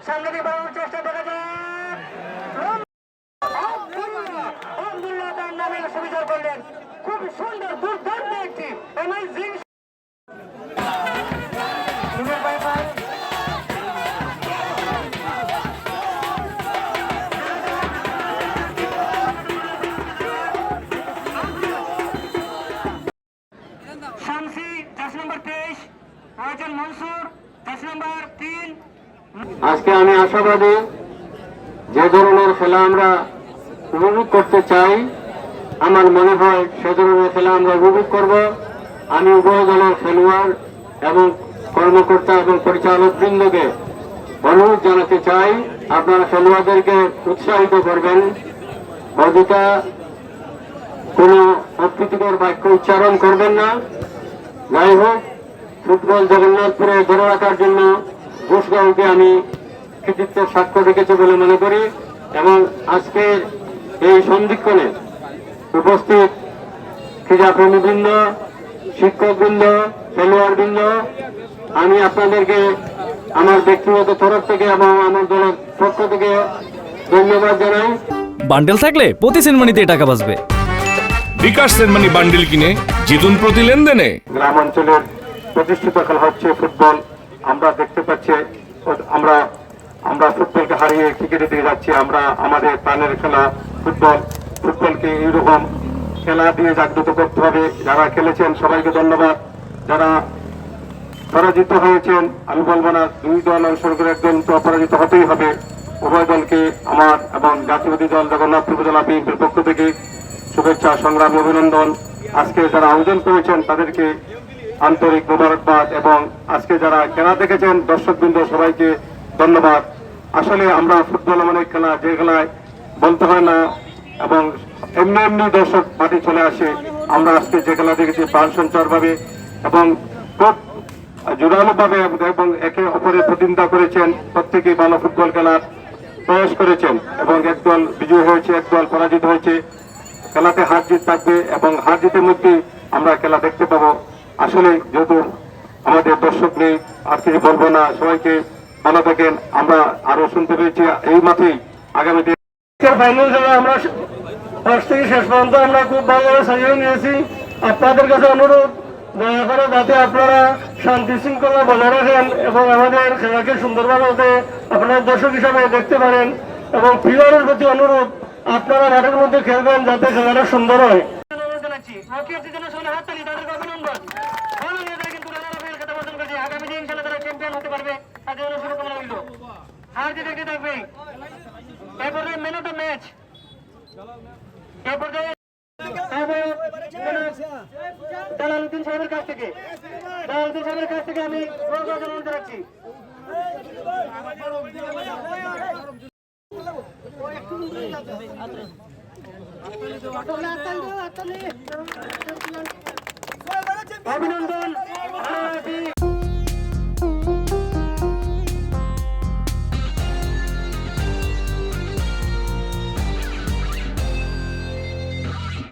সামনে দিয়ে বাড়ানোর চেষ্টা দেখা যায়। আব্দুল্লাহ তার নামে সুবিচার করলেন। খুব সুন্দর দুর্দান্ত একটি অ্যামেজিং শামসি 10 নম্বর 23, রাজন মনসুর 10 নম্বর 3। আজকে আমি আশাবাদী যে ধরনের খেলা আমরা উপভোগ করতে চাই আমার মনে হয় সে ধরনের খেলা আমরা উপভোগ করব। আমি উভয় দলের খেলোয়াড় এবং কর্মকর্তা এবং পরিচালক বৃন্দকে অনুরোধ জানাতে চাই আপনারা খেলোয়াড়দেরকে উৎসাহিত করবেন, অযথা কোনো অপ্রীতিকর বাক্য উচ্চারণ করবেন না। যাই হোক, ফুটবল জগন্নাথপুরে ধরে রাখার জন্য ঘোষগাঁওকে আমি কৃতিত্বের সাক্ষ্য রেখেছি বলে মনে করি এবং আজকে এই সন্ধিক্ষণে উপস্থিত ক্রীড়াপ্রেমীবৃন্দ, শিক্ষকবৃন্দ, খেলোয়াড়বৃন্দ, আমি আপনাদেরকে আমার ব্যক্তিগত তরফ থেকে এবং আমার দলের পক্ষ থেকে ধন্যবাদ জানাই। বান্ডেল থাকলে প্রতি সেনমানিতে টাকা বাঁচবে। বিকাশ সেনমানি বান্ডেল কিনে জিতুন প্রতি লেনদেনে। গ্রাম অঞ্চলের প্রতিষ্ঠিত খেলা হচ্ছে ফুটবল। আমরা দেখতে পাচ্ছি আমরা ফুটবলকে হারিয়ে ক্রিকেটের দিকে যাচ্ছি। আমরা আমাদের প্রাণের খেলা ফুটবলকে এইরকম খেলা দিয়ে জাগ্রত করতে হবে। যারা খেলেছেন সবাইকে ধন্যবাদ। যারা পরাজিত হয়েছেন আমি বলবো না, দুই দল অংশগ্রহণ করে একদল তো পরাজিত হতেই হবে। উভয় দলকে আমার এবং জাতীয়বাদী দল জগন্নাথপুর উপজেলা বিএনপির পক্ষ থেকে শুভেচ্ছা, সংগ্রামী অভিনন্দন। আজকে যারা আয়োজন করেছেন তাদেরকে আন্তরিক মোবারকবাদ এবং আজকে যারা খেলা দেখেছেন দর্শকবৃন্দ সবাইকে ধন্যবাদ। আসলে আমরা ফুটবল এমন এক খেলা যে খেলায় বলতে হয় না এবং এমনি এমনি দর্শক মাঠে চলে আসে। আমরা আজকে যে খেলা দেখেছি প্রাণ সঞ্চার ভাবে এবং খুব জোরালো ভাবে এবং একে অপরের প্রতিনিধিত্ব করেছেন। প্রত্যেকে ভালো ফুটবল খেলার প্রয়াস করেছেন এবং একদল বিজয়ী হয়েছে, একদল পরাজিত হয়েছে। খেলাতে হার জিত থাকবে এবং হার জিতের মধ্যে আমরা খেলা দেখতে পাবো। আসলে যেহেতু আমাদের দর্শক নেই আর কিছু বলবো না, সবাইকে ভালো থাকেন। আমরা আরো শুনতে পেয়েছি এই মাঠেই আগামীতে ফাইনাল খেলা আমরা ফার্স্ট থেকে শেষ পর্যন্ত আমরা খুব ভালোভাবে সাজিয়ে নিয়েছি। আপনাদের কাছে অনুরোধ, দয়া করে যাতে আপনারা শান্তি শৃঙ্খলা বজায় রাখেন এবং আমাদের খেলাকে সুন্দরভাবে আপনারা দর্শক হিসাবে দেখতে পারেন এবং প্লেয়ারের প্রতি অনুরোধ, আপনারা মাঠের মধ্যে খেলবেন যাতে খেলাটা সুন্দর হয়। আগামী দিন খেলা তারা চ্যাম্পিয়ন হতে পারবে, তাদের জন্য শুভকামনা রইল। আর যে দেখতে থাকবে এরপরে ম্যান অফ দ্য ম্যাচ, এরপরে দালালউদ্দিন সাহেবের কাছ থেকে আমি অনুরোধ রাখছি। অভিনন্দন